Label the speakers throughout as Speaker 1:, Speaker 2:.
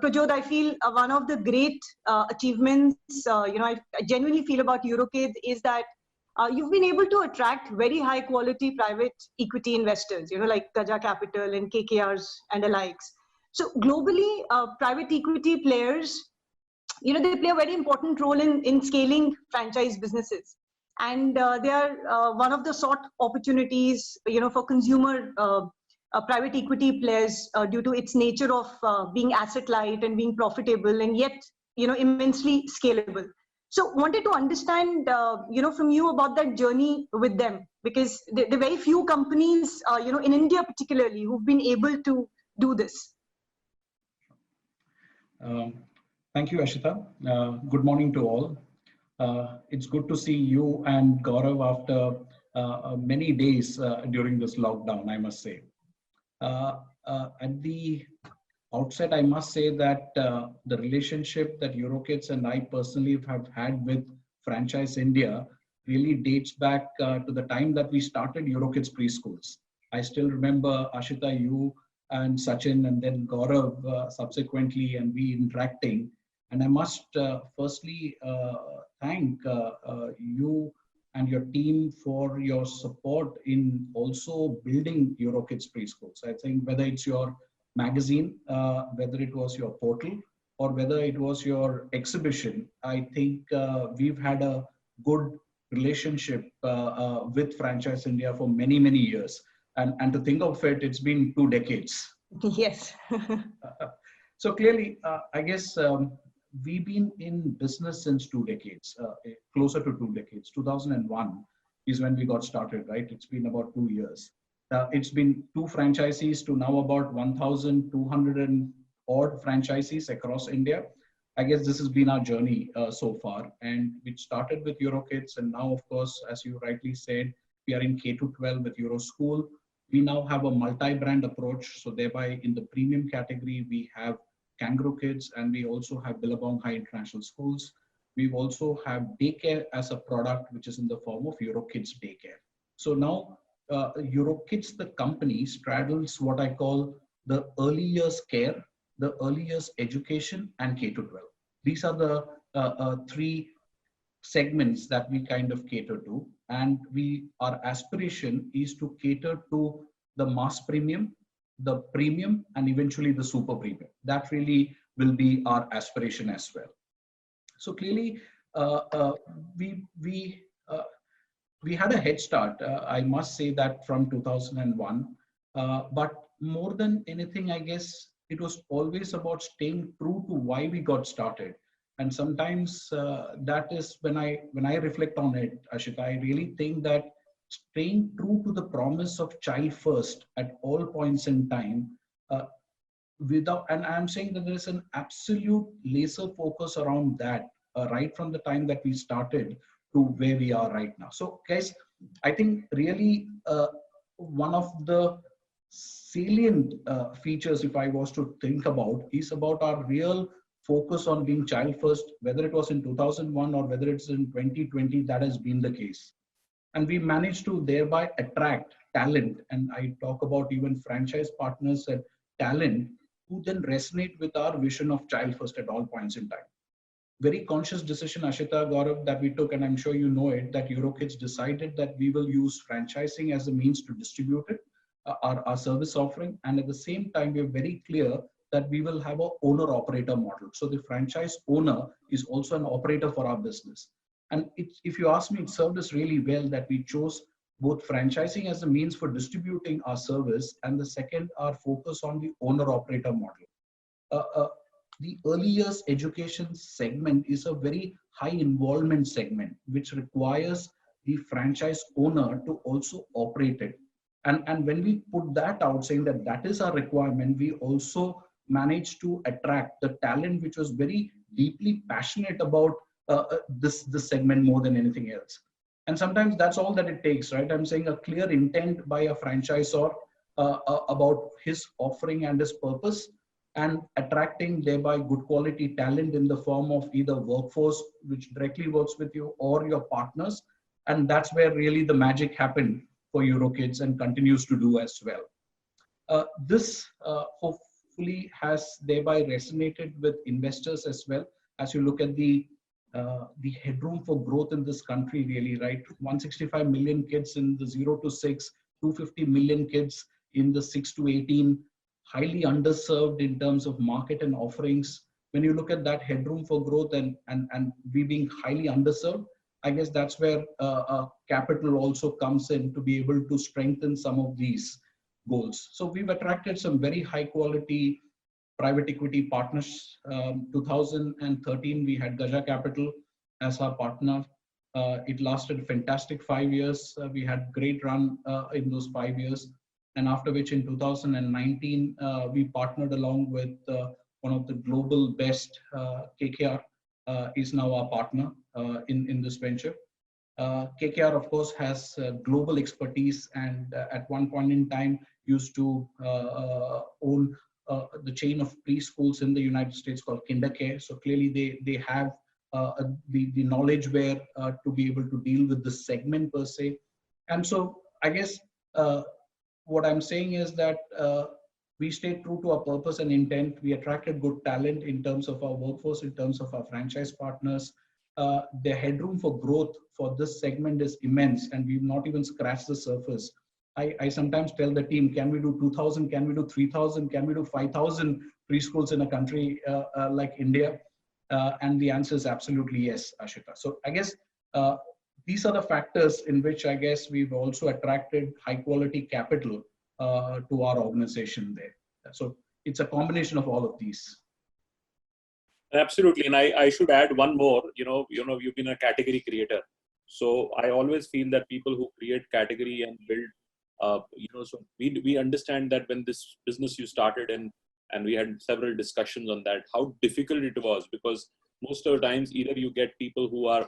Speaker 1: Prajodh, I feel one of the great achievements, I genuinely feel about EuroKids is that you've been able to attract very high quality private equity investors, like Gaja Capital and KKRs and the likes. So globally, private equity players, they play a very important role in scaling franchise businesses. And they are one of the sought opportunities, for consumer private equity players due to its nature of being asset light and being profitable and yet, immensely scalable. So wanted to understand, from you about that journey with them, because there are very few companies, in India particularly, who've been able to do this.
Speaker 2: Thank you, Ashita. Good morning to all. It's good to see you and Gaurav after many days during this lockdown, I must say. At the outset, I must say that the relationship that EuroKids and I personally have had with Franchiseindia really dates back to the time that we started EuroKids preschools. I still remember, Ashita, you and Sachin and then Gaurav subsequently, and we interacting. And I must firstly thank you and your team for your support in also building EuroKids preschools. I think whether it's your magazine, whether it was your portal, or whether it was your exhibition, I think we've had a good relationship with Franchiseindia for many, many years. And to think of it, it's been 2 decades.
Speaker 1: Yes.
Speaker 2: So clearly, I guess we've been in business since 2 decades, closer to 2 decades. 2001 is when we got started, right? It's been about 2 years. It's been 2 franchisees to now about 1,200 and odd franchisees across India. I guess this has been our journey so far. And it started with EuroKids. And now, of course, as you rightly said, we are in K-12 with EuroSchool. We now have a multi-brand approach. So thereby in the premium category, we have Kangaroo Kids, and we also have Billabong High International Schools. We also have daycare as a product, which is in the form of EuroKids Daycare. So now EuroKids, the company, straddles what I call the early years care, the early years education, and K-12. These are the 3 segments that we kind of cater to. And our aspiration is to cater to the mass premium, the premium, and eventually the super premium. That really will be our aspiration as well. So clearly, we had a head start, I must say that, from 2001. But more than anything, I guess it was always about staying true to why we got started. And sometimes that is when I reflect on it, Ashita, I really think that staying true to the promise of child first at all points in time, and I'm saying that there is an absolute laser focus around that, right from the time that we started to where we are right now. So guys, I think really one of the salient features, if I was to think about, is about our real focus on being child first, whether it was in 2001 or whether it's in 2020, that has been the case. And we managed to thereby attract talent. And I talk about even franchise partners and talent who then resonate with our vision of child first at all points in time. Very conscious decision, Ashita, Gaurav, that we took, and I'm sure you know it, that EuroKids decided that we will use franchising as a means to distribute it, our service offering. And at the same time, we're very clear that we will have an owner-operator model. So the franchise owner is also an operator for our business. And if you ask me, it served us really well that we chose both franchising as a means for distributing our service, and the second, our focus on the owner-operator model. The early years education segment is a very high involvement segment, which requires the franchise owner to also operate it. And when we put that out, saying that that is our requirement, we also managed to attract the talent which was very deeply passionate about this segment more than anything else. And sometimes that's all that it takes, right? I'm saying a clear intent by a franchisor about his offering and his purpose, and attracting thereby good quality talent in the form of either workforce which directly works with you or your partners. And that's where really the magic happened for EuroKids and continues to do as well. hopefully has thereby resonated with investors as well. As you look at the headroom for growth in this country, really, right? 165 million kids in the 0 to 6, 250 million kids in the 6 to 18, highly underserved in terms of market and offerings. When you look at that headroom for growth and we being highly underserved, I guess that's where capital also comes in to be able to strengthen some of these goals. So we've attracted some very high quality private equity partners. 2013, we had Gaja Capital as our partner. It lasted a fantastic 5 years. We had great run in those 5 years. And after which in 2019, we partnered along with one of the global best, KKR is now our partner in this venture. KKR, of course, has global expertise and at one point in time used to own the chain of preschools in the United States called KinderCare. So clearly they have the knowledge where to be able to deal with the segment per se. And so I guess what I'm saying is that we stayed true to our purpose and intent. We attracted good talent in terms of our workforce, in terms of our franchise partners. The headroom for growth for this segment is immense, and we've not even scratched the surface. I sometimes tell the team, can we do 2,000? Can we do 3,000? Can we do 5,000 preschools in a country like India? And the answer is absolutely yes, Ashita. So I guess these are the factors in which I guess we've also attracted high quality capital to our organization there. So it's a combination of all of these.
Speaker 3: Absolutely, and I should add one more. You've been a category creator, so I always feel that people who create category and build, so we understand that when this business you started and we had several discussions on that, how difficult it was, because most of the times either you get people who are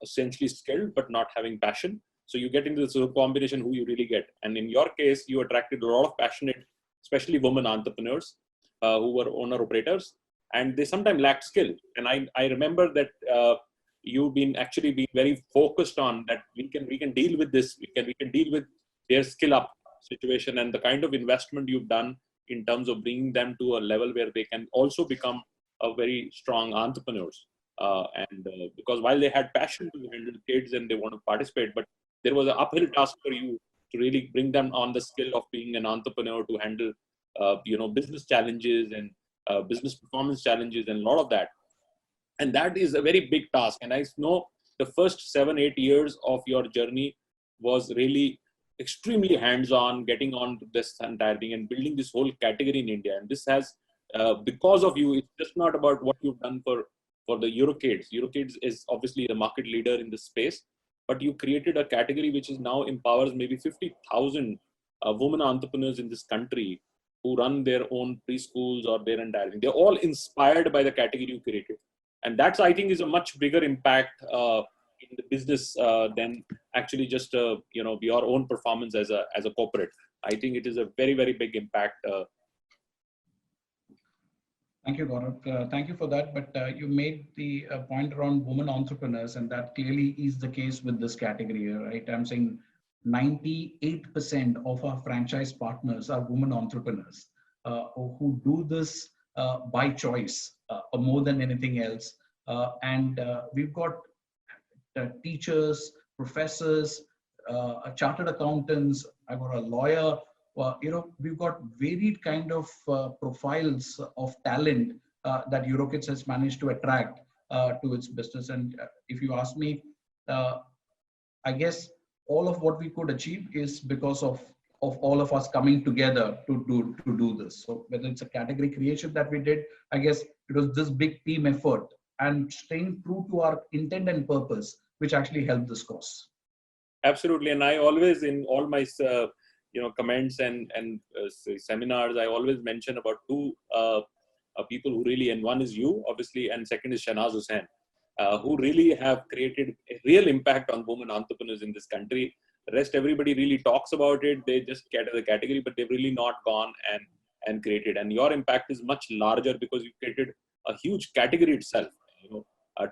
Speaker 3: essentially skilled but not having passion. So you get into this combination who you really get. And in your case, you attracted a lot of passionate, especially women entrepreneurs who were owner operators, and they sometimes lacked skill. And I remember that you've been very focused on that we can deal with this. We can deal with their skill up situation, and the kind of investment you've done in terms of bringing them to a level where they can also become a very strong entrepreneurs. Because while they had passion to handle kids and they want to participate, but there was an uphill task for you to really bring them on the skill of being an entrepreneur to handle, business challenges and business performance challenges and a lot of that. And that is a very big task. And I know the first 7-8 years of your journey was really extremely hands-on, getting on to this entire thing and building this whole category in India. And this has, because of you, it's just not about what you've done for the EuroKids. EuroKids is obviously the market leader in this space, but you created a category which is now empowers maybe 50,000 women entrepreneurs in this country who run their own preschools or their entire thing. They're all inspired by the category you created. And that's, I think, is a much bigger impact in the business than actually just your own performance as a corporate. I think it is a very, very big impact.
Speaker 2: Thank you, Gaurav. Thank you for that. But you made the point around women entrepreneurs, and that clearly is the case with this category, right? I'm saying 98% of our franchise partners are women entrepreneurs who do this by choice more than anything else. And we've got teachers, professors, chartered accountants. I've got a lawyer. We've got varied kind of profiles of talent that EuroKids has managed to attract to its business. And if you ask me, I guess all of what we could achieve is because of all of us coming together to do this. So whether it's a category creation that we did, I guess it was this big team effort and staying true to our intent and purpose, which actually helped this cause.
Speaker 3: Absolutely. And I always, in all my comments and seminars, I always mention about two people who really, and one is you, obviously, and second is Shahnaz Hussain, who really have created a real impact on women entrepreneurs in this country. The rest, everybody really talks about it. They just get the category, but they've really not gone and created. And your impact is much larger because you created a huge category itself.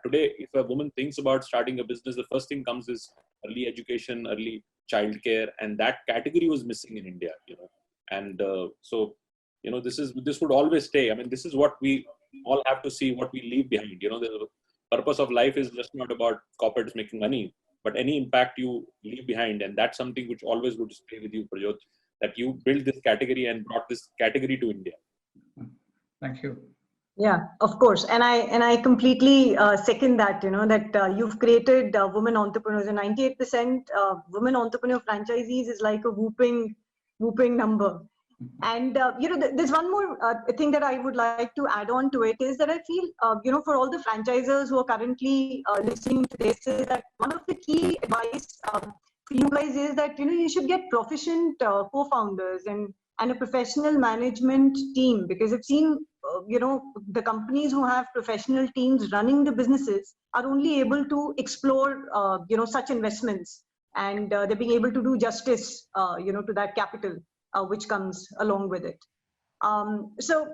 Speaker 3: Today, if a woman thinks about starting a business, the first thing comes is early education, early childcare, and that category was missing in India. And so, this would always stay. I mean, this is what we all have to see, what we leave behind. The purpose of life is just not about corporates making money, but any impact you leave behind. And that's something which always would stay with you, Prajodh, that you built this category and brought this category to India.
Speaker 2: Thank you.
Speaker 1: Yeah, of course. And I completely second that, that you've created women entrepreneurs, and 98% women entrepreneur franchisees is like a whooping number. And, there's one more thing that I would like to add on to it is that I feel, for all the franchisors who are currently listening to this, is that one of the key advice for you guys is that, you should get proficient co-founders and a professional management team, because I've seen, the companies who have professional teams running the businesses are only able to explore, such investments, and they're being able to do justice, to that capital which comes along with it. So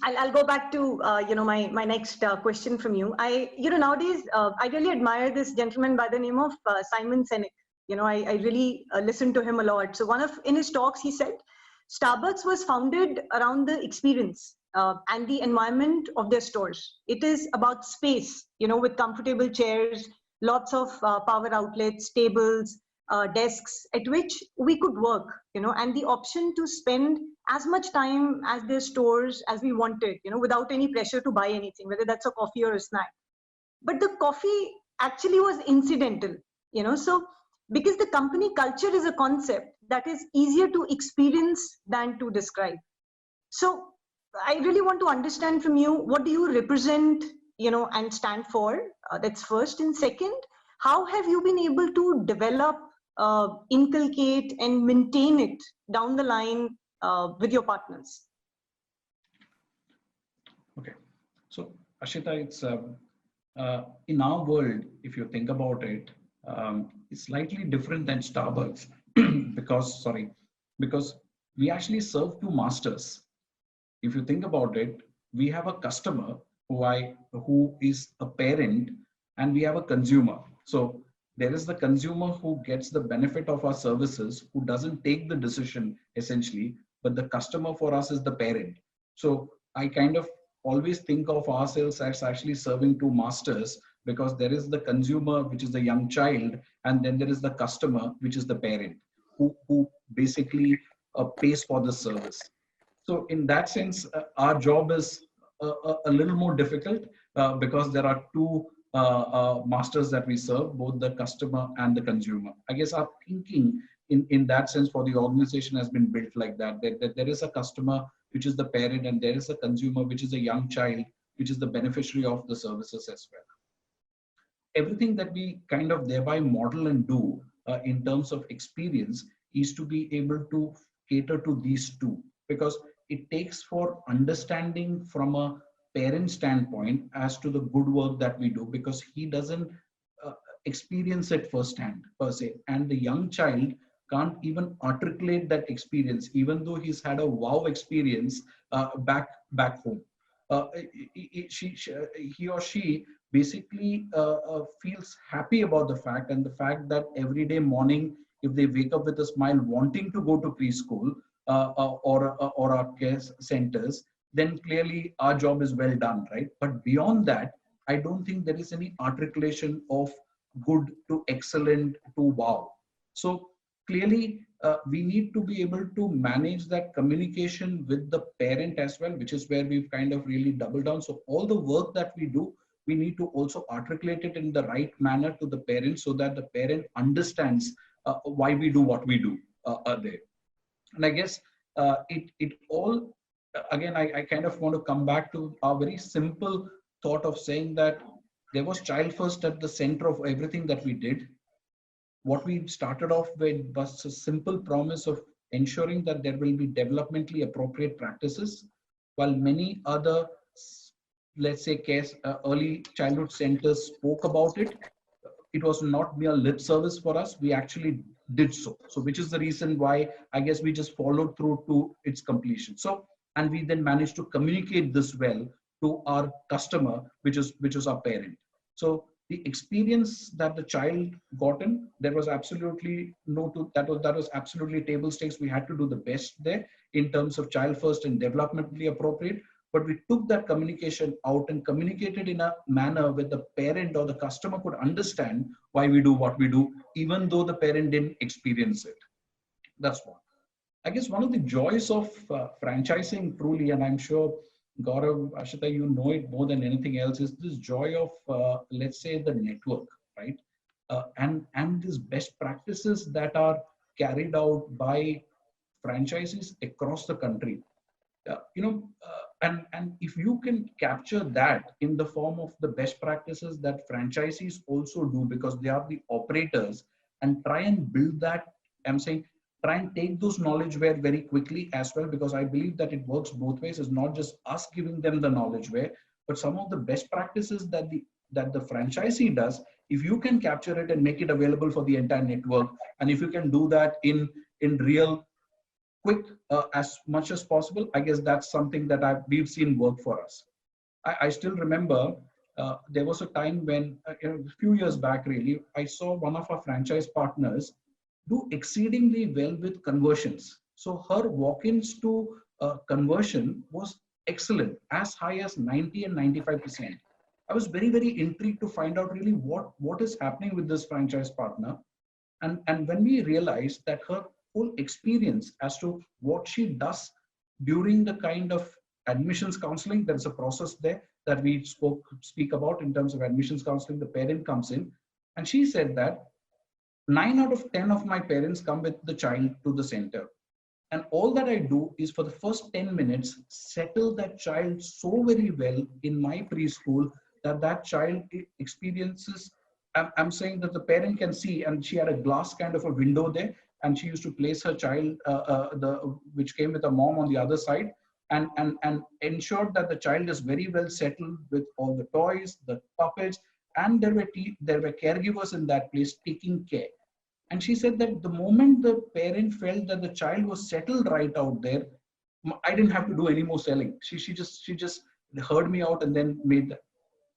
Speaker 1: I'll go back to, my next question from you. Nowadays, I really admire this gentleman by the name of Simon Sinek. I really listen to him a lot. So in his talks, he said, Starbucks was founded around the experience and the environment of their stores. It is about space, with comfortable chairs, lots of power outlets, tables, desks at which we could work, and the option to spend as much time as their stores as we wanted, without any pressure to buy anything, whether that's a coffee or a snack. But the coffee actually was incidental, so because the company culture is a concept that is easier to experience than to describe. So I really want to understand from you, what do you represent, and stand for? That's first. And second, how have you been able to develop, inculcate and maintain it down the line with your partners?
Speaker 2: Okay. So Ashita, it's in our world, if you think about it, it's slightly different than Starbucks because we actually serve two masters. If you think about it, we have a customer who is a parent, and we have a consumer. So there is the consumer who gets the benefit of our services, who doesn't take the decision essentially, but the customer for us is the parent. So I kind of always think of ourselves as actually serving two masters, because there is the consumer, which is the young child, and then there is the customer, which is the parent, who basically pays for the service. So in that sense, our job is a little more difficult because there are two masters that we serve, both the customer and the consumer. I guess our thinking in that sense for the organization has been built like that there is a customer, which is the parent, and there is a consumer, which is a young child, which is the beneficiary of the services as well. Everything that we kind of thereby model and do in terms of experience is to be able to cater to these two, because it takes for understanding from a parent standpoint as to the good work that we do, because he doesn't experience it firsthand per se, and the young child can't even articulate that experience, even though he's had a wow experience back home. He or she basically feels happy about the fact, and the fact that every day morning, if they wake up with a smile wanting to go to preschool or our care centers, then clearly our job is well done, right? But beyond that, I don't think there is any articulation of good to excellent to wow. So clearly, we need to be able to manage that communication with the parent as well, which is where we've kind of really doubled down. So all the work that we do, we need to also articulate it in the right manner to the parent, so that the parent understands why we do what we do there. And I guess it all, again, I kind of want to come back to our very simple thought of saying that there was child first at the center of everything that we did. What we started off with was a simple promise of ensuring that there will be developmentally appropriate practices, while many other, let's say, early childhood centers spoke about it. It was not mere lip service for us. We actually did so. So which is the reason why I guess we just followed through to its completion. So, and we then managed to communicate this well to our customer, which is our parent. So the experience that the child gotten, there was absolutely that was absolutely table stakes. We had to do the best there. in terms of child first and developmentally appropriate, but we took that communication out and communicated in a manner where the parent or the customer could understand why we do what we do, even though the parent didn't experience it. That's one. I guess one of the joys of franchising truly, and I'm sure Gaurav, Ashita, you know it more than anything else, is this joy of, let's say, the network, right? And these best practices that are carried out by franchises across the country. And if you can capture that in the form of the best practices that franchisees also do, because they are the operators, and try and build that, I'm saying, try and take those knowledge very quickly as well, because I believe that it works both ways. It's not just us giving them the knowledge but some of the best practices that the franchisee does, if you can capture it and make it available for the entire network, and if you can do that in real quick as much as possible, I guess that's something that we've seen work for us. I still remember there was a time when, a few years back really, I saw one of our franchise partners do exceedingly well with conversions. So her walk-ins to conversion was excellent, as high as 90 and 95%. I was very intrigued to find out really what is happening with this franchise partner. And when we realized that her whole experience as to what she does during the kind of admissions counseling, there's a process there that we speak about in terms of admissions counseling. The parent comes in, and she said that 9 out of 10 of my parents come with the child to the center. And all that I do is, for the first 10 minutes, settle that child so very well in my preschool that child experiences, I'm saying that the parent can see, and she had a glass kind of a window there, and she used to place her child, which came with a mom on the other side, and ensured that the child is very well settled with all the toys, the puppets, and there were caregivers in that place taking care. And she said that the moment the parent felt that the child was settled right out there, I didn't have to do any more selling. She just heard me out and then made that.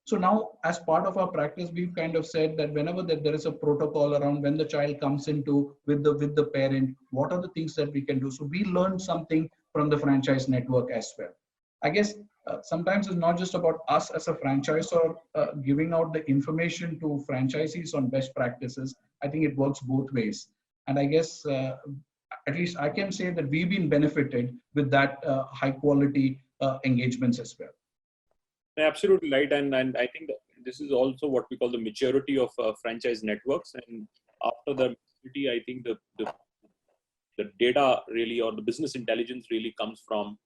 Speaker 2: So now, as part of our practice, we've kind of said that whenever there is a protocol around when the child comes into with the parent, what are the things that we can do? So we learned something from the franchise network as well. I guess sometimes it's not just about us as a franchisor giving out the information to franchisees on best practices. I think it works both ways. And I guess at least I can say that we've been benefited with that high quality engagements as well.
Speaker 3: Absolutely right, and I think that this is also what we call the maturity of franchise networks. And after the maturity, I think the data really, or the business intelligence really comes from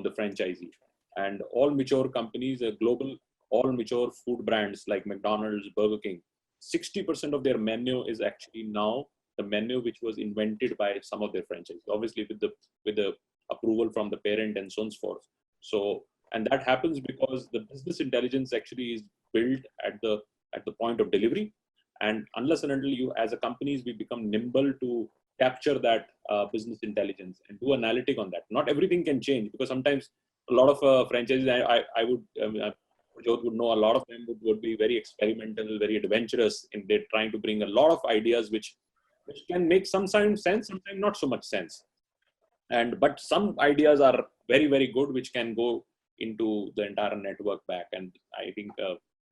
Speaker 3: the franchisee. And all mature companies, global, all mature food brands like McDonald's, Burger King, 60% of their menu is actually now the menu which was invented by some of their franchisees, obviously with the approval from the parent and so on and so forth. So, and that happens because the business intelligence actually is built at the point of delivery. And unless and until you, as a companies, we become nimble to capture that business intelligence and do analytic on that. Not everything can change, because sometimes a lot of franchises, I would, Prajodh would know, a lot of them would be very experimental, very adventurous in they're trying to bring a lot of ideas which can make sometimes sense, sometimes not so much sense. But some ideas are very good, which can go into the entire network back. And I think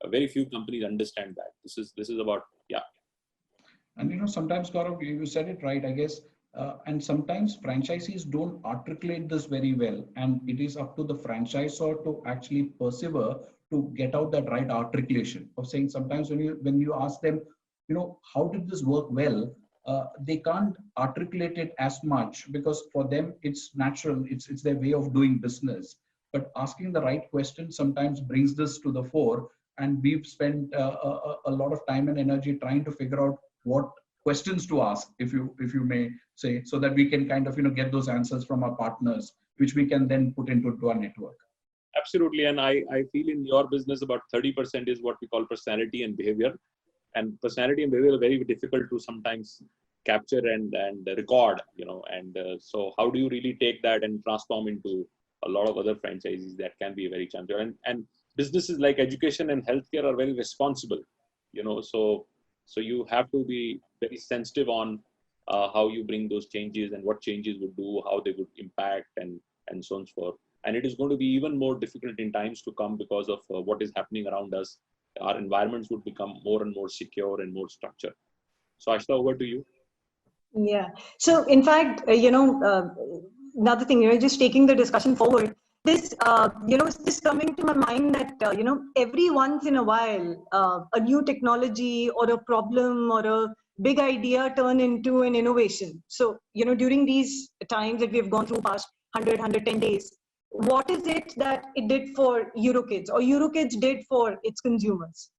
Speaker 3: very few companies understand that. This is about, yeah.
Speaker 2: And sometimes, Gaurav, you said it right, I guess. And sometimes franchisees don't articulate this very well, and it is up to the franchisor to actually persevere to get out that right articulation of saying. Sometimes when you ask them, how did this work well, they can't articulate it as much, because for them it's natural, it's their way of doing business. But asking the right question sometimes brings this to the fore, and we've spent a lot of time and energy trying to figure out what questions to ask, if you may say, so that we can kind of get those answers from our partners, which we can then put into our network.
Speaker 3: Absolutely. And I feel in your business about 30% is what we call personality and behavior. And personality and behavior are very difficult to sometimes capture and record, so how do you really take that and transform into a lot of other franchises? That can be very challenging. And businesses like education and healthcare are very responsible, so you have to be very sensitive on how you bring those changes and what changes would do, how they would impact, and so on and so forth. And it is going to be even more difficult in times to come because of what is happening around us. Our environments would become more and more secure and more structured. So Ashita, over to you.
Speaker 1: Yeah. So in fact, another thing, just taking the discussion forward, this, is just coming to my mind that, every once in a while, a new technology or a problem or a big idea turn into an innovation. So, during these times that we've gone through past 110 days, what is it that it did for EuroKids or EuroKids did for its consumers?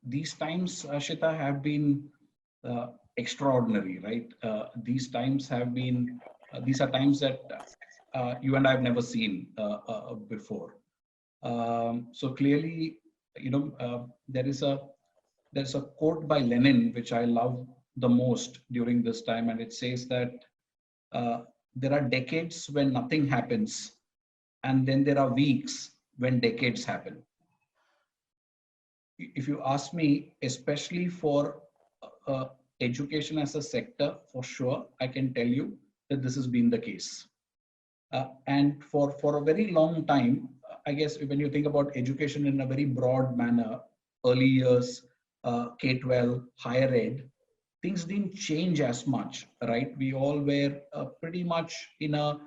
Speaker 2: These times, Ashita, have been extraordinary, right? These times have been, these are times that you and I have never seen before. So clearly, there's a quote by Lenin, which I love the most during this time. And it says that there are decades when nothing happens, and then there are weeks when decades happen. If you ask me, especially for education as a sector, for sure, I can tell you that this has been the case. And for a very long time, I guess when you think about education in a very broad manner, early years, K-12, higher ed, things didn't change as much, right? We all were pretty much in a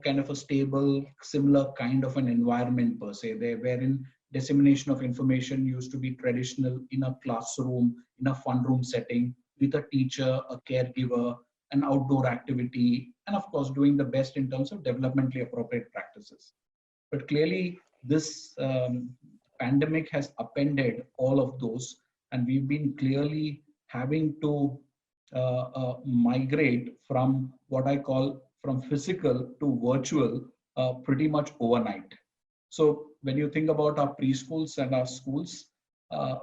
Speaker 2: kind of a stable, similar kind of an environment per se. They were in dissemination of information used to be traditional in a classroom, in a fun room setting with a teacher, a caregiver, an outdoor activity, and of course doing the best in terms of developmentally appropriate practices. But clearly this pandemic has upended all of those, and we've been clearly having to migrate from what I call from physical to virtual pretty much overnight. So when you think about our preschools and our schools,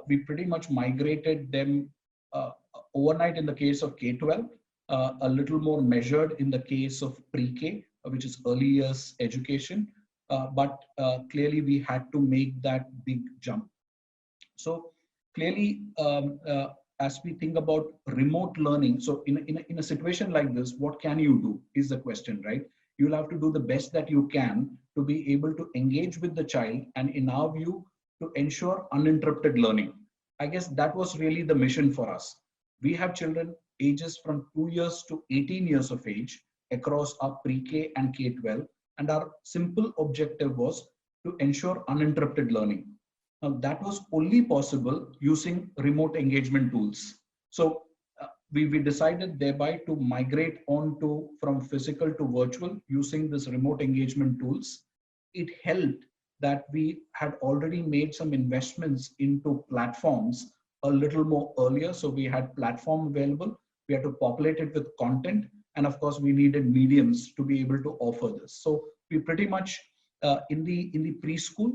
Speaker 2: we pretty much migrated them overnight in the case of K-12, a little more measured in the case of pre-K, which is early years education. But clearly we had to make that big jump. So clearly, as we think about remote learning, so in a situation like this, what can you do is the question, right? You'll have to do the best that you can to be able to engage with the child, and in our view, to ensure uninterrupted learning. I guess that was really the mission for us. We have children ages from 2 years to 18 years of age across our pre-K and K-12, and our simple objective was to ensure uninterrupted learning. Now, that was only possible using remote engagement tools. So we decided thereby to migrate on to from physical to virtual using this remote engagement tools. It helped that we had already made some investments into platforms a little more earlier. So we had platform available, we had to populate it with content, and of course we needed mediums to be able to offer this. So we pretty much in the preschool,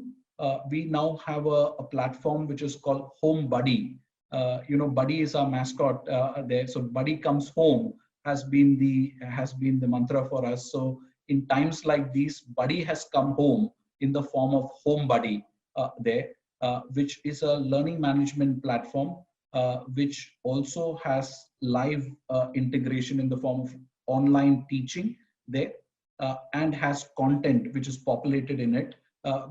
Speaker 2: we now have a platform which is called Home Buddy. Buddy is our mascot there. So Buddy comes home has been the mantra for us. So in times like these, Buddy has come home in the form of Home Buddy there, which is a learning management platform, which also has live integration in the form of online teaching there, and has content which is populated in it,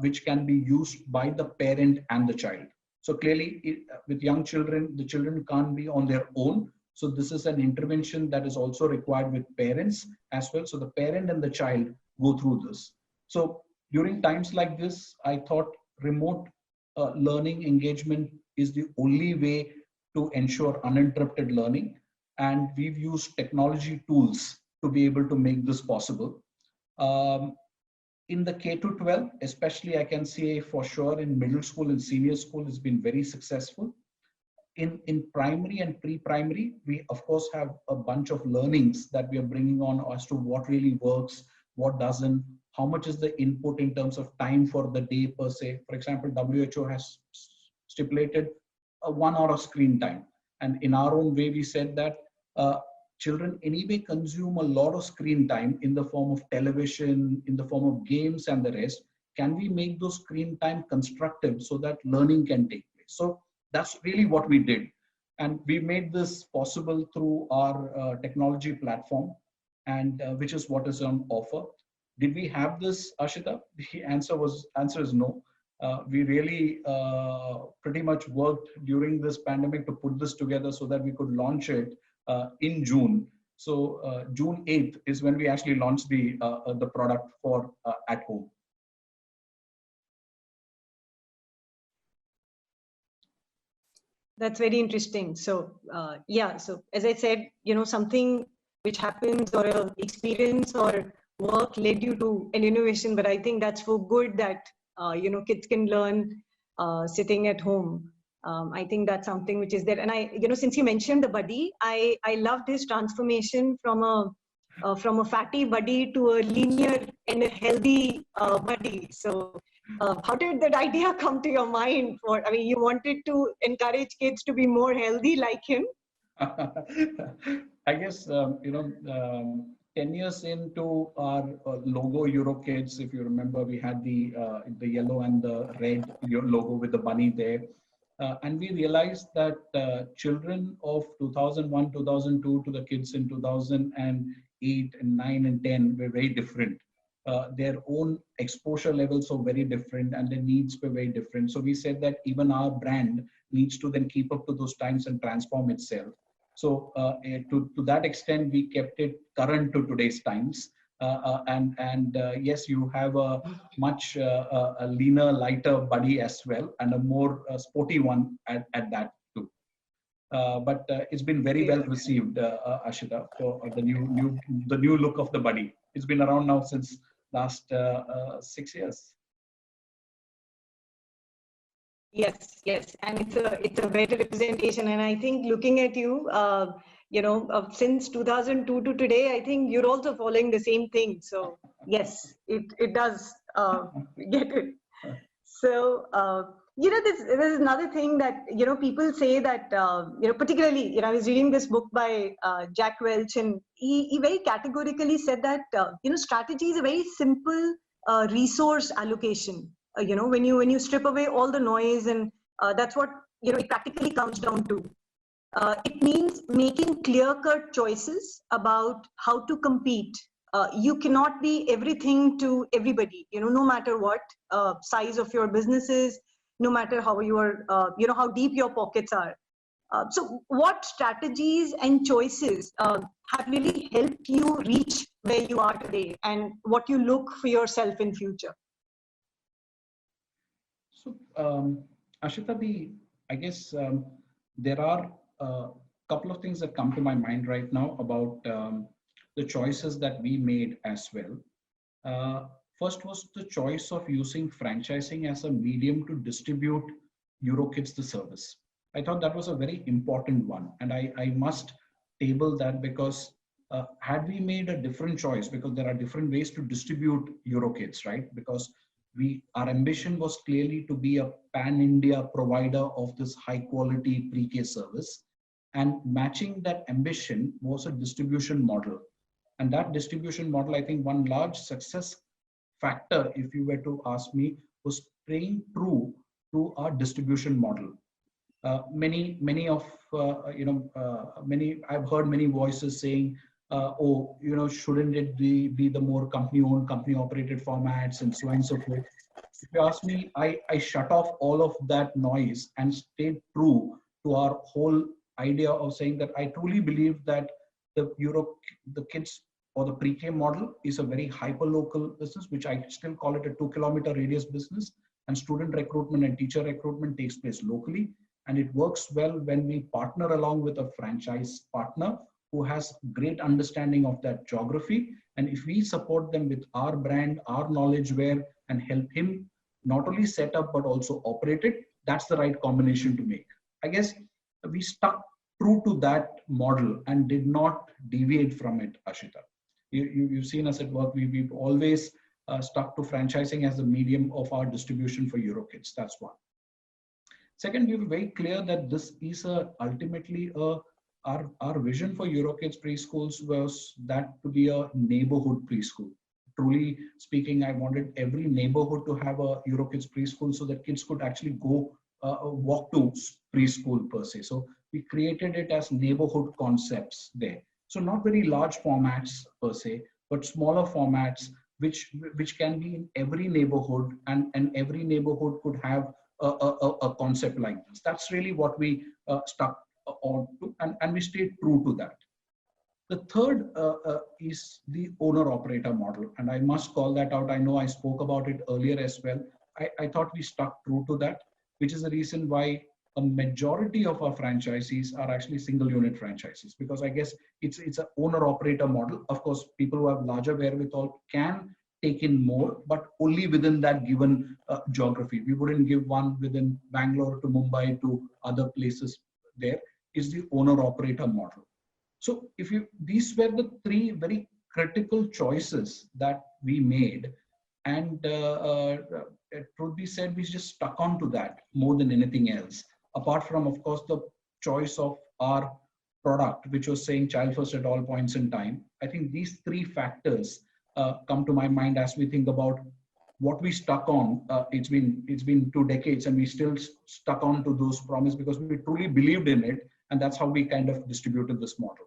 Speaker 2: which can be used by the parent and the child. So clearly, with young children, the children can't be on their own. So this is an intervention that is also required with parents as well. So the parent and the child go through this. So during times like this, I thought remote learning engagement is the only way to ensure uninterrupted learning. And we've used technology tools to be able to make this possible. In the K-12, especially, I can say for sure in middle school and senior school, it's been very successful. In primary and pre-primary, we of course have a bunch of learnings that we are bringing on as to what really works, what doesn't, how much is the input in terms of time for the day per se. For example, WHO has stipulated a 1 hour of screen time. And in our own way, we said that children anyway consume a lot of screen time in the form of television, in the form of games and the rest. Can we make those screen time constructive so that learning can take place? So that's really what we did. And we made this possible through our technology platform, and which is what is on offer. Did we have this, Ashita? The answer is no. We really pretty much worked during this pandemic to put this together so that we could launch it in June. So June 8th is when we actually launched the product for at home.
Speaker 1: That's very interesting. So yeah, so as I said, something which happens or a experience or work led you to an innovation, but I think that's for good that, kids can learn sitting at home. I think that's something which is there. And since you mentioned the buddy, I loved his transformation from a fatty buddy to a linear and a healthy buddy. So how did that idea come to your mind? You wanted to encourage kids to be more healthy like him?
Speaker 2: I guess, 10 years into our logo, EuroKids, if you remember, we had the yellow and the red logo with the bunny there. And we realized that children of 2001, 2002 to the kids in 2008 and 9 and 10 were very different. Their own exposure levels are very different and their needs were very different. So we said that even our brand needs to then keep up to those times and transform itself. So to that extent, we kept it current to today's times. Yes, you have a much a leaner, lighter buddy as well, and a more sporty one at that too. But it's been very well received, Ashita, for the new look of the buddy. It's been around now since last 6 years.
Speaker 1: Yes, and it's a better representation. And I think looking at you, since 2002 to today, I think you're also following the same thing. So yes, it does get it. So this is another thing that people say that particularly I was reading this book by Jack Welch, and he very categorically said that strategy is a very simple resource allocation. When you strip away all the noise, and that's what it practically comes down to. It means making clear-cut choices about how to compete. You cannot be everything to everybody, no matter what size of your business is, no matter how how deep your pockets are. So what strategies and choices have really helped you reach where you are today, and what you look for yourself in future?
Speaker 2: So, Ashita, I guess there are a couple of things that come to my mind right now about the choices that we made as well. First was the choice of using franchising as a medium to distribute EuroKids the service. I thought that was a very important one, and I must table that, because had we made a different choice, because there are different ways to distribute EuroKids, right? Because our ambition was clearly to be a pan-India provider of this high-quality pre-K service, and matching that ambition was a distribution model. And that distribution model, I think one large success factor, if you were to ask me, was staying true to our distribution model. Many I've heard many voices saying, shouldn't it be the more company-owned, company-operated formats and so on and so forth. If you ask me, I shut off all of that noise and stayed true to our whole idea of saying that I truly believe that the kids or the pre-K model is a very hyper-local business, which I still call it a 2-kilometer radius business, and student recruitment and teacher recruitment takes place locally. And it works well when we partner along with a franchise partner who has great understanding of that geography. And if we support them with our brand, our knowledge where, and help him not only set up, but also operate it, that's the right combination to make. I guess we stuck true to that model and did not deviate from it, Ashita. You've seen us at work. We've always stuck to franchising as the medium of our distribution for EuroKids. That's one. Second, we were very clear that this is ultimately our vision for EuroKids preschools was that to be a neighborhood preschool. Truly speaking, I wanted every neighborhood to have a EuroKids preschool so that kids could actually go walk to preschool per se. So we created it as neighborhood concepts there. So not very large formats per se, but smaller formats which can be in every neighborhood, and every neighborhood could have a concept like this. That's really what we stuck on to, and we stayed true to that. The third is the owner-operator model, and I must call that out. I know I spoke about it earlier as well. I thought we stuck true to that, which is the reason why a majority of our franchisees are actually single-unit franchises, because I guess it's an owner-operator model. Of course, people who have larger wherewithal can take in more, but only within that given geography. We wouldn't give one within Bangalore to Mumbai to other places. There is the owner-operator model. So these were the three very critical choices that we made, and truth be said, we just stuck on to that more than anything else. Apart from, of course, the choice of our product, which was saying child first at all points in time. I think these three factors come to my mind as we think about what we stuck on. It's been 2 decades, and we still stuck on to those promises because we truly believed in it, and that's how we kind of distributed this model.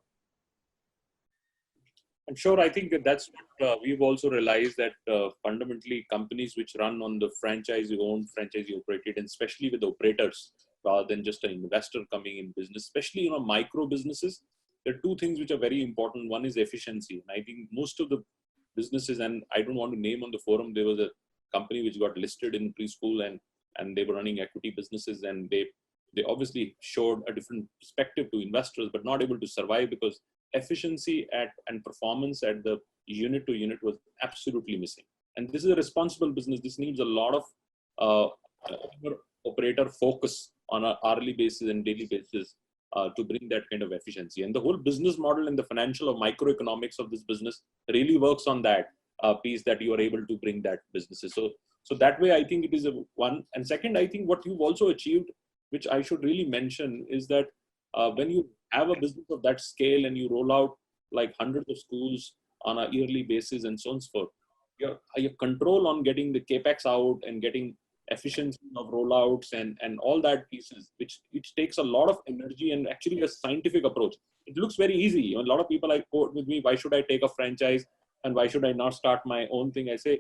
Speaker 3: I'm sure. I think that's what we've also realized, that fundamentally companies which run on the franchisee-owned, franchisee-operated, and especially with operators rather than just an investor coming in business, especially micro businesses, there are two things which are very important. One is efficiency, and I think most of the businesses, and I don't want to name on the forum, there was a company which got listed in preschool, and they were running equity businesses, and they obviously showed a different perspective to investors, but not able to survive because efficiency and performance at the unit to unit was absolutely missing. And this is a responsible business. This needs a lot of operator focus on an hourly basis and daily basis to bring that kind of efficiency. And the whole business model and the financial or microeconomics of this business really works on that piece, that you are able to bring that businesses. So that way, I think it is one. And second, I think what you've also achieved, which I should really mention, is that when you have a business of that scale and you roll out like hundreds of schools on a yearly basis and so on and so forth, your control on getting the capex out and getting efficiency of rollouts and all that pieces, which takes a lot of energy and actually a scientific approach. It looks very easy. A lot of people quote with me, why should I take a franchise and why should I not start my own thing? I say,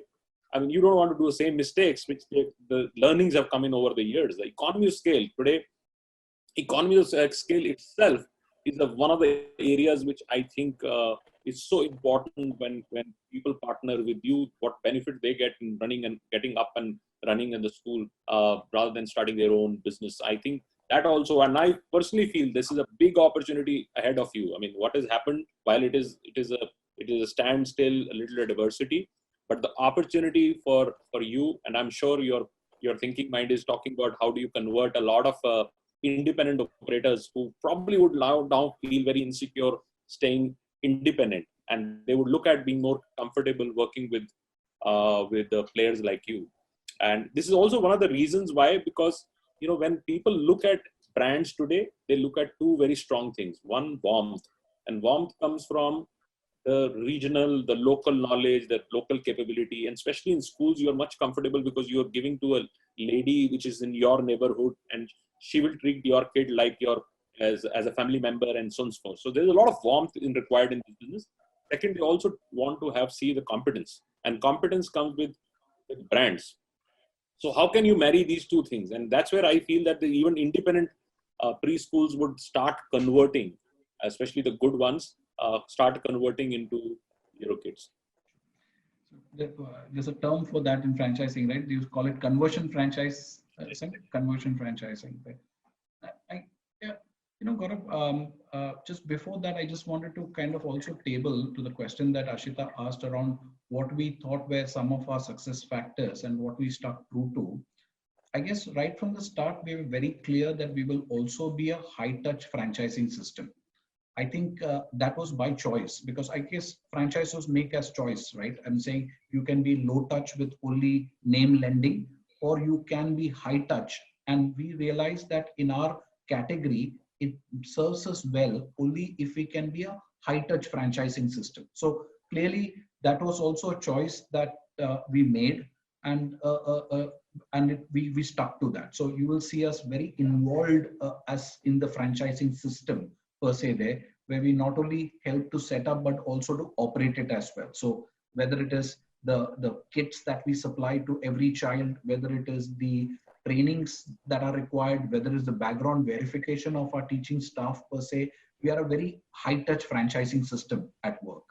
Speaker 3: I mean, you don't want to do the same mistakes, which the learnings have come in over the years. The economy of scale today, economy of scale itself is one of the areas which I think is so important when people partner with you, what benefit they get in running and getting up and running in the school rather than starting their own business. I think that also, and I personally feel this is a big opportunity ahead of you. I mean, what has happened, while it is a standstill, a little adversity, but the opportunity for you, and I'm sure your thinking mind is talking about how do you convert a lot of independent operators who probably would now feel very insecure staying independent, and they would look at being more comfortable working with the players like you. And this is also one of the reasons why, because when people look at brands today, they look at two very strong things. One, warmth, and warmth comes from the regional, the local knowledge, the local capability, and especially in schools, you are much comfortable because you are giving to a lady which is in your neighborhood, and she will treat your kid like as a family member and so on and so forth. So there's a lot of warmth required in this business. Second, they also want to see the competence, and competence comes with brands. So how can you marry these two things? And that's where I feel that even independent preschools would start converting, especially the good ones, start converting into EuroKids.
Speaker 2: There's a term for that in franchising, right? You call it conversion franchise. Conversion franchising. Gaurav, just before that, I just wanted to kind of also table to the question that Ashita asked around what we thought were some of our success factors and what we stuck true to. I guess right from the start, we were very clear that we will also be a high-touch franchising system. I think that was by choice, because I guess franchisors make as choice, right? I'm saying you can be low touch with only name lending, or you can be high touch. And we realized that in our category, it serves us well only if we can be a high touch franchising system. So clearly that was also a choice that we made. and we stuck to that. So you will see us very involved as in the franchising system per se there, where we not only help to set up but also to operate it as well. So whether it is the kits that we supply to every child, whether it is the trainings that are required, whether it's the background verification of our teaching staff per se, we are a very high-touch franchising system at work.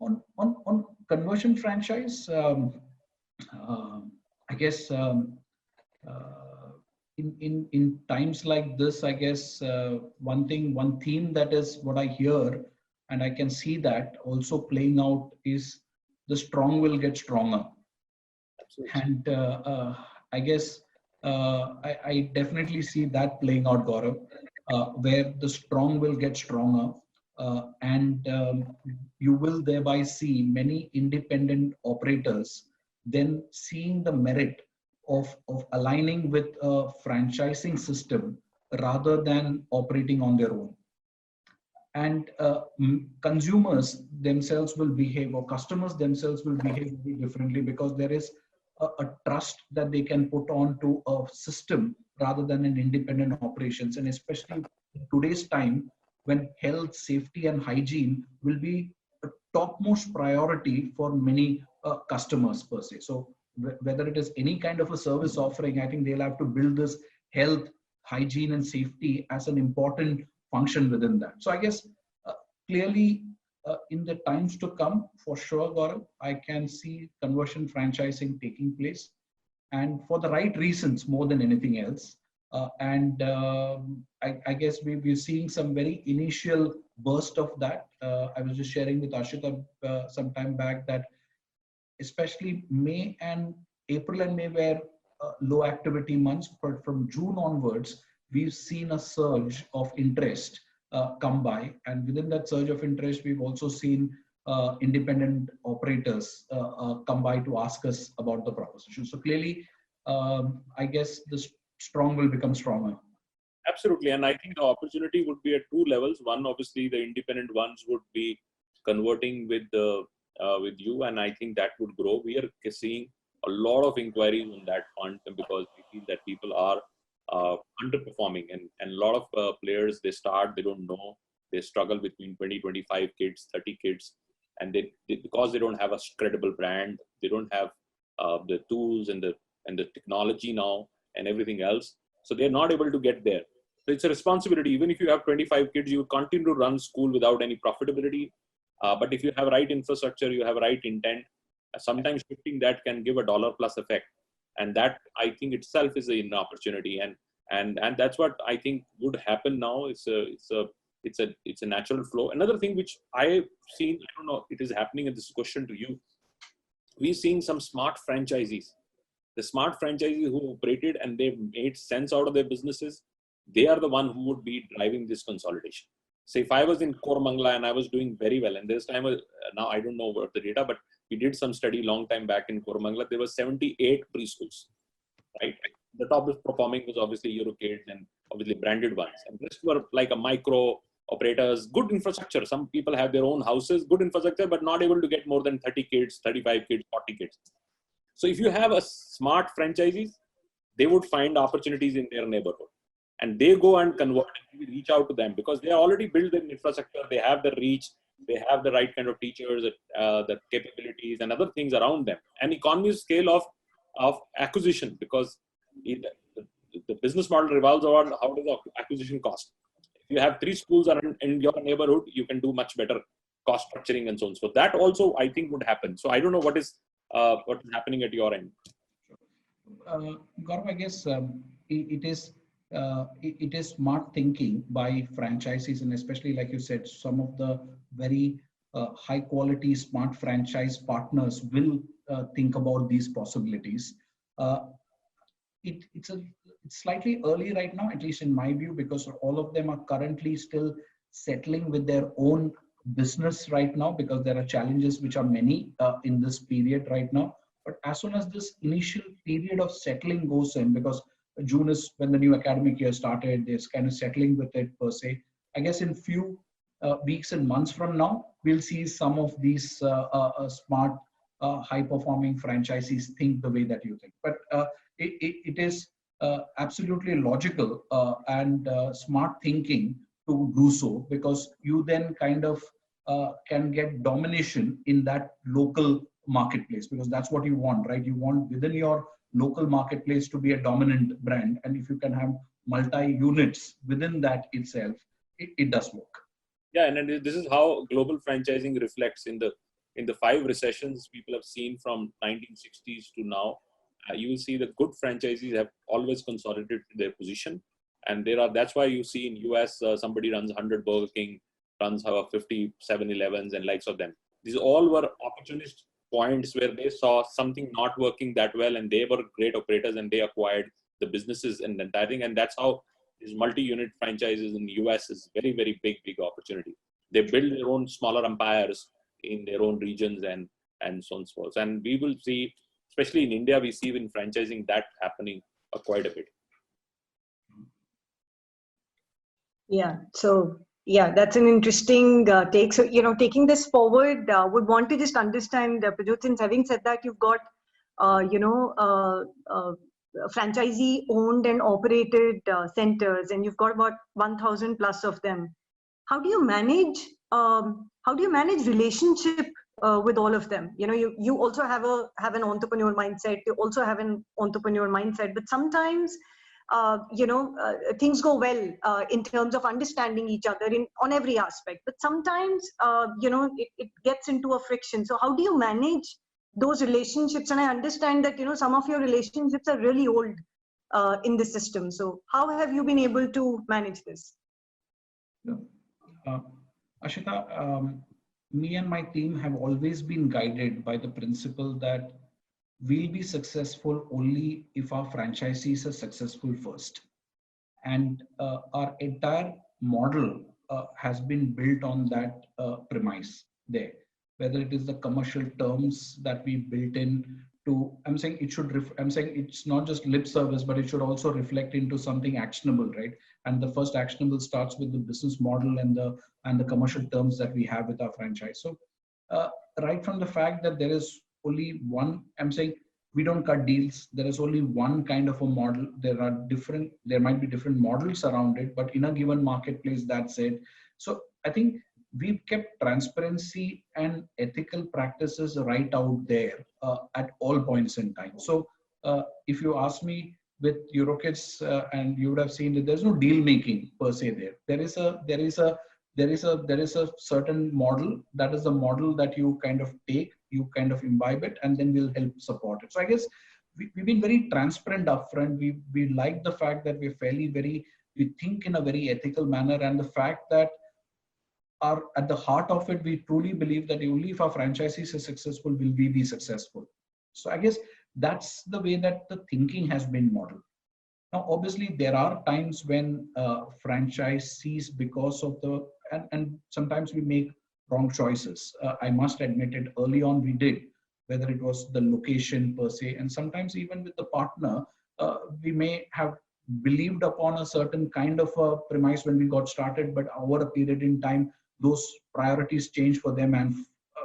Speaker 2: On conversion franchise, I guess in times like this, I guess one theme that is what I hear, and I can see that also playing out, is the strong will get stronger. Absolutely. And I guess I definitely see that playing out, Gaurav, where the strong will get stronger. And you will thereby see many independent operators then seeing the merit of aligning with a franchising system rather than operating on their own. And consumers themselves will behave, or customers themselves will behave very differently, because there is a trust that they can put on to a system rather than an independent operations. And especially in today's time, when health, safety, and hygiene will be a topmost priority for many customers per se. So whether it is any kind of a service offering, I think they'll have to build this health, hygiene, and safety as an important function within that. So I guess clearly in the times to come, for sure, Gaurav, I can see conversion franchising taking place, and for the right reasons more than anything else. I guess we're seeing some very initial burst of that. I was just sharing with Ashita some time back that especially April and May were low activity months, but from June onwards, we've seen a surge of interest come by. And within that surge of interest, we've also seen independent operators come by to ask us about the proposition. So clearly, I guess the strong will become stronger.
Speaker 3: Absolutely. And I think the opportunity would be at two levels. One, obviously, the independent ones would be converting with you, and I think that would grow. We are seeing a lot of inquiries on that front because we feel that people are underperforming, and a lot of players, they don't know, they struggle between 20, 25 kids, 30 kids, and because they don't have a credible brand, they don't have the tools and the technology now and everything else, so they're not able to get there. So it's a responsibility. Even if you have 25 kids, you continue to run school without any profitability. But if you have right infrastructure, you have right intent, sometimes shifting that can give a dollar plus effect. And that, I think, itself is an opportunity. And that's what I think would happen now. It's a natural flow. Another thing which I've seen, I don't know, it is happening, and this question to you, we're seeing some smart franchisees. The smart franchisees who operated and they've made sense out of their businesses, they are the one who would be driving this consolidation. So if I was in Koramangala and I was doing very well, and this time, now I don't know about the data, but we did some study long time back in Koramangala, there were 78 preschools, right? The top performing was obviously EuroKids and obviously branded ones. And the rest were like a micro operators, good infrastructure. Some people have their own houses, good infrastructure, but not able to get more than 30 kids, 35 kids, 40 kids. So if you have a smart franchisees, they would find opportunities in their neighborhood. And they go and convert and reach out to them because they already built their infrastructure. They have the reach. They have the right kind of teachers, the capabilities and other things around them. And economies scale of acquisition, because the business model revolves around how does the acquisition cost. If you have 3 schools in your neighborhood, you can do much better cost structuring and so on. So that also, I think, would happen. So I don't know what is happening at your end.
Speaker 2: Gaurav, I guess it is smart thinking by franchisees, and especially, like you said, some of the very high quality smart franchise partners will think about these possibilities. It's slightly early right now, at least in my view, because all of them are currently still settling with their own business right now, because there are challenges which are many in this period right now. But as soon as this initial period of settling goes in, because June is when the new academic year started, there's kind of settling with it per se. I guess in few weeks and months from now, we'll see some of these smart high performing franchisees think the way that you think. But it is absolutely logical and smart thinking to do so, because you then kind of can get domination in that local marketplace, because that's what you want, right? You want within your local marketplace to be a dominant brand, and if you can have multi units within that itself, it does work.
Speaker 3: Yeah, and this is how global franchising reflects in the 5 recessions people have seen from 1960s to now. You will see that good franchisees have always consolidated their position, and that's why you see in US somebody runs 100 Burger King, runs 50 7-Elevens and likes of them. These all were opportunist points where they saw something not working that well, and they were great operators and they acquired the businesses and the entire thing. And that's how these multi-unit franchises in the US is very, very big opportunity. They build their own smaller empires in their own regions and so on and so forth. And we will see, especially in India, we see in franchising that happening quite a bit.
Speaker 1: Yeah. So yeah, that's an interesting take. So, taking this forward, would want to just understand, Prajodh, since having said that, you've got, franchisee owned and operated centers, and you've got about 1,000 plus of them. How do you manage relationship with all of them? You also have an entrepreneur mindset. You also have an entrepreneur mindset, but sometimes things go well in terms of understanding each other on every aspect, but sometimes it gets into a friction. So how do you manage those relationships? And I understand that some of your relationships are really old in the system. So how have you been able to manage this?
Speaker 2: Ashita, me and my team have always been guided by the principle that we'll be successful only if our franchisees are successful first. And our entire model has been built on that premise there. Whether it is the commercial terms that we built in to, I'm saying it's not just lip service, but it should also reflect into something actionable, right? And the first actionable starts with the business model and the commercial terms that we have with our franchise. So right from the fact that there is only one, I'm saying we don't cut deals. There is only one kind of a model. There might be different models around it, but in a given marketplace, that's it. So I think we've kept transparency and ethical practices right out there at all points in time. So if you ask me with EuroKids, and you would have seen that there's no deal making per se there. There is a certain model. That is the model that you kind of take, you kind of imbibe it, and then we'll help support it. So I guess we've been very transparent upfront. We like the fact that we're we think in a very ethical manner, and the fact that at the heart of it, we truly believe that only if our franchisees are successful will we be successful. So I guess that's the way that the thinking has been modeled. Now, obviously, there are times when franchisees, because of and sometimes we make wrong choices. I must admit it, early on we did, whether it was the location per se, and sometimes even with the partner, we may have believed upon a certain kind of a premise when we got started, but over a period in time, those priorities change for them and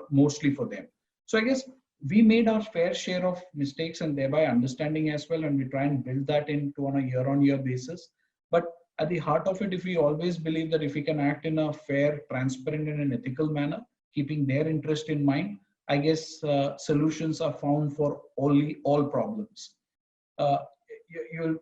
Speaker 2: mostly for them. So I guess we made our fair share of mistakes and thereby understanding as well, and we try and build that into on a year-on-year basis. But at the heart of it, if we always believe that if we can act in a fair, transparent, and an ethical manner, keeping their interest in mind, I guess solutions are found for all problems. You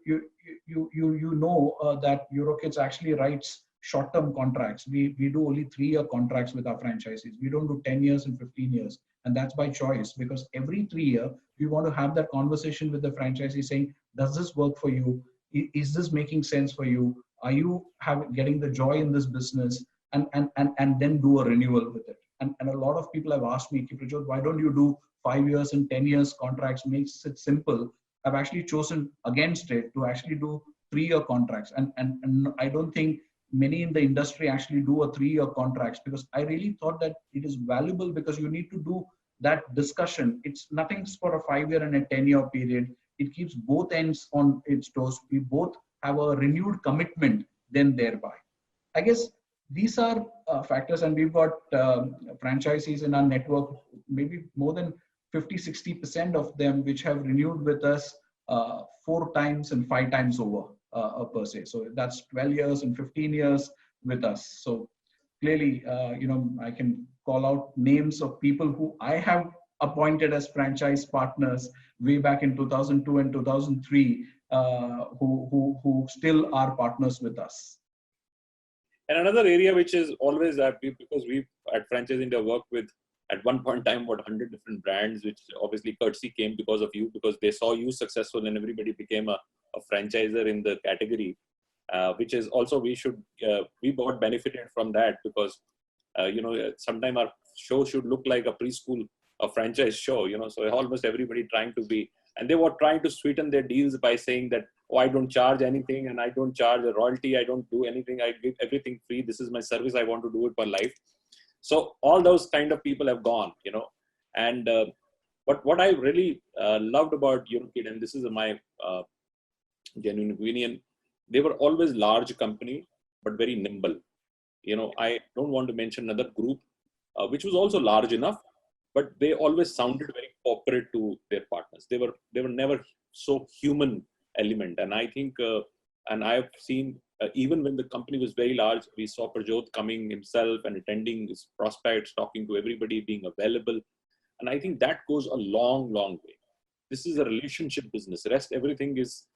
Speaker 2: know that EuroKids actually writes short-term contracts. We do only 3-year contracts with our franchisees. We don't do 10 years and 15 years. And that's by choice, because every 3 years, we want to have that conversation with the franchisee saying, does this work for you? Is this making sense for you? Are you getting the joy in this business? And then do a renewal with it. And a lot of people have asked me, Prajodh, why don't you do 5 years and 10 years contracts? Makes it simple. I've actually chosen against it to actually do 3-year contracts. And I don't think many in the industry actually do a 3-year contracts, because I really thought that it is valuable, because you need to do that discussion. It's nothing for a 5-year and a 10-year period. It keeps both ends on its toes. We both have a renewed commitment then thereby. I guess these are factors, and we've got franchisees in our network, maybe more than 50-60% of them which have renewed with us 4 times and 5 times over per se. So that's 12 years and 15 years with us. So clearly, I can call out names of people who I have appointed as franchise partners way back in 2002 and 2003, who still are partners with us.
Speaker 3: And another area which is always that because we at Franchiseindia work with at one point in time about 100 different brands, which obviously courtesy came because of you, because they saw you successful and everybody became a franchisor in the category, which is also we got benefited from that because, sometime our show should look like a preschool, a franchise show, so almost everybody trying to be, and they were trying to sweeten their deals by saying that, oh, I don't charge anything and I don't charge a royalty. I don't do anything. I give everything free. This is my service. I want to do it for life. So all those kind of people have gone, and but what I really loved about EuroKid, and this is my genuine opinion, they were always large company, but very nimble. I don't want to mention another group, which was also large enough, but they always sounded very corporate to their partners. They were never so human element. And I think, and I've seen, even when the company was very large, we saw Prajodh coming himself and attending his prospects, talking to everybody, being available. And I think that goes a long, long way. This is a relationship business. The rest, everything it's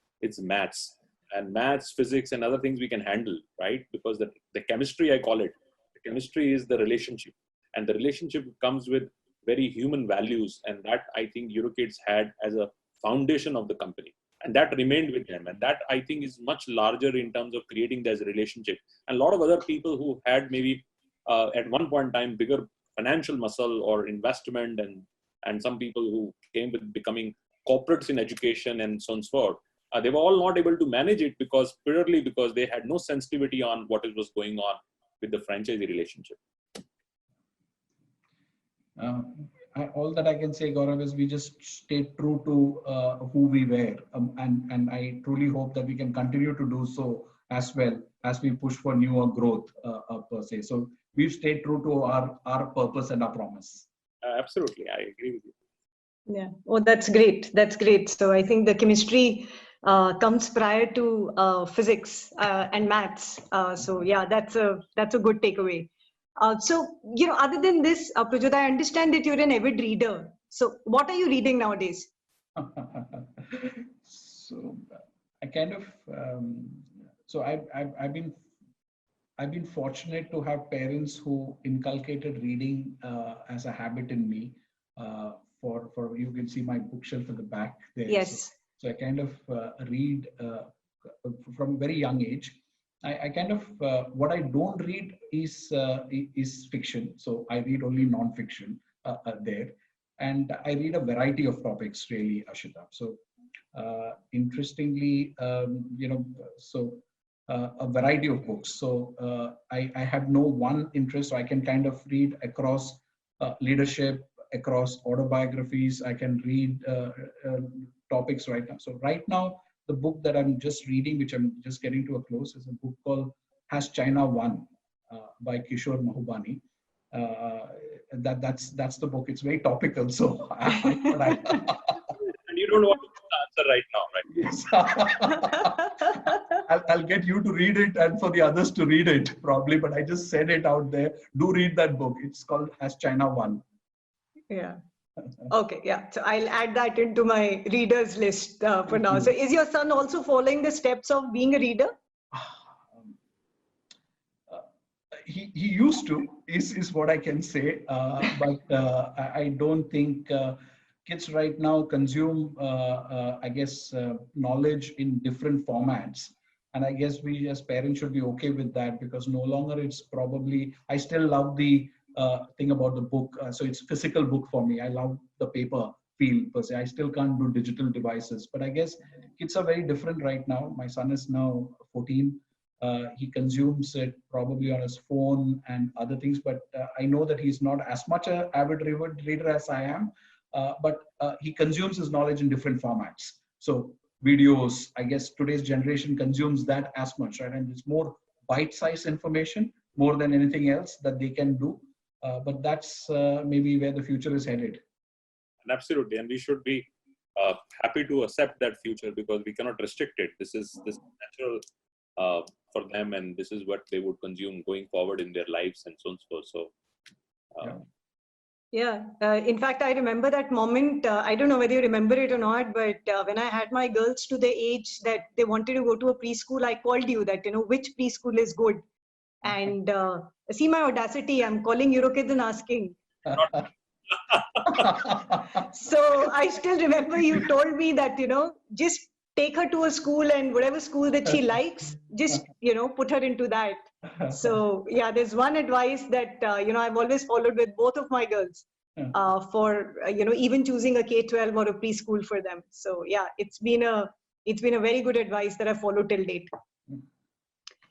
Speaker 3: maths. And maths, physics, and other things we can handle, right? Because the chemistry, I call it, the chemistry is the relationship. And the relationship comes with very human values. And that, I think, EuroKids had as a foundation of the company. And that remained with them. And that, I think, is much larger in terms of creating this relationship. And a lot of other people who had maybe at one point in time bigger financial muscle or investment, and some people who came with becoming corporates in education and so on and so forth, they were all not able to manage it purely because they had no sensitivity on what was going on with the franchisee relationship.
Speaker 2: All that I can say, Gaurav, is we just stayed true to who we were. And I truly hope that we can continue to do so as well as we push for newer growth per se. So we've stayed true to our purpose and our promise.
Speaker 3: Absolutely. I agree with you.
Speaker 1: Yeah. Oh, that's great. That's great. So I think the chemistry comes prior to physics and maths. So yeah, that's a good takeaway. So, other than this, Prajodh, I understand that you're an avid reader. So what are you reading nowadays?
Speaker 2: So I kind of, so I've been fortunate to have parents who inculcated reading as a habit in me. For you can see my bookshelf at the back there.
Speaker 1: Yes.
Speaker 2: So I kind of read from a very young age. I kind of, what I don't read is fiction. So I read only non-fiction there. And I read a variety of topics really, Ashita. So interestingly, a variety of books. So I have no one interest, so I can kind of read across leadership, across autobiographies. I can read topics right now. So right now, the book that I'm just reading, which I'm just getting to a close, is a book called Has China Won by Kishore Mahubani. That's the book. It's very topical. So
Speaker 3: and you don't want to answer right now, right?
Speaker 2: Yes. I'll get you to read it and for the others to read it probably, but I just said it out there. Do read that book. It's called Has China Won.
Speaker 1: Yeah. Okay. Yeah. So I'll add that into my readers list for now. So is your son also following the steps of being a reader?
Speaker 2: He used to, is what I can say. But I don't think kids right now consume, I guess, knowledge in different formats. And I guess we as parents should be okay with that, because no longer it's probably, I still love the thing about the book. So it's physical book for me. I love the paper feel per se. I still can't do digital devices, but I guess kids are very different right now. My son is now 14. He consumes it probably on his phone and other things, but I know that he's not as much an avid reader as I am, but he consumes his knowledge in different formats. So videos, I guess today's generation consumes that as much, right? And it's more bite-sized information more than anything else that they can do. But that's maybe where the future is headed.
Speaker 3: absolutely, and we should be happy to accept that future, because we cannot restrict it. This is natural for them, and this is what they would consume going forward in their lives and so on. So,
Speaker 1: yeah. In fact, I remember that moment. I don't know whether you remember it or not, but when I had my girls to the age that they wanted to go to a preschool, I called you that, which preschool is good. And see my audacity, I'm calling EuroKids and asking. So I still remember you told me that, just take her to a school, and whatever school that she likes, just, put her into that. So yeah, there's one advice that, I've always followed with both of my girls for, even choosing a K-12 or a preschool for them. So yeah, it's been a very good advice that I followed till date.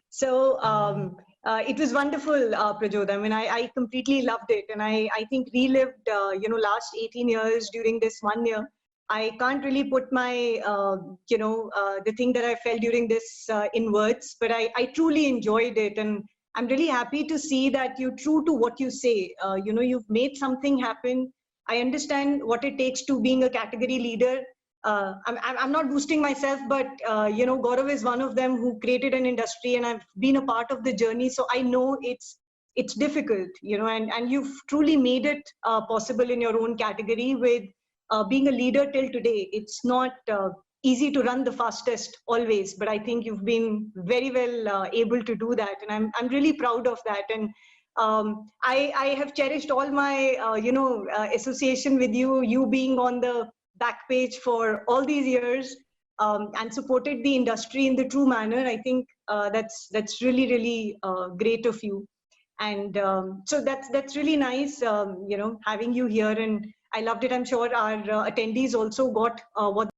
Speaker 1: So it was wonderful, Prajodh. I mean, I completely loved it. And I think relived, last 18 years during this 1 year. I can't really put my, the thing that I felt during this in words, but I truly enjoyed it. And I'm really happy to see that you're true to what you say. You've made something happen. I understand what it takes to being a category leader. I'm not boosting myself, but Gaurav is one of them who created an industry, and I've been a part of the journey. So I know it's difficult, and you've truly made it possible in your own category with being a leader till today. It's not easy to run the fastest always, but I think you've been very well able to do that, and I'm really proud of that. And I have cherished all my association with you. You being on the back page for all these years and supported the industry in the true manner. I think that's really, really great of you. And so that's really nice, having you here. And I loved it. I'm sure our attendees also got what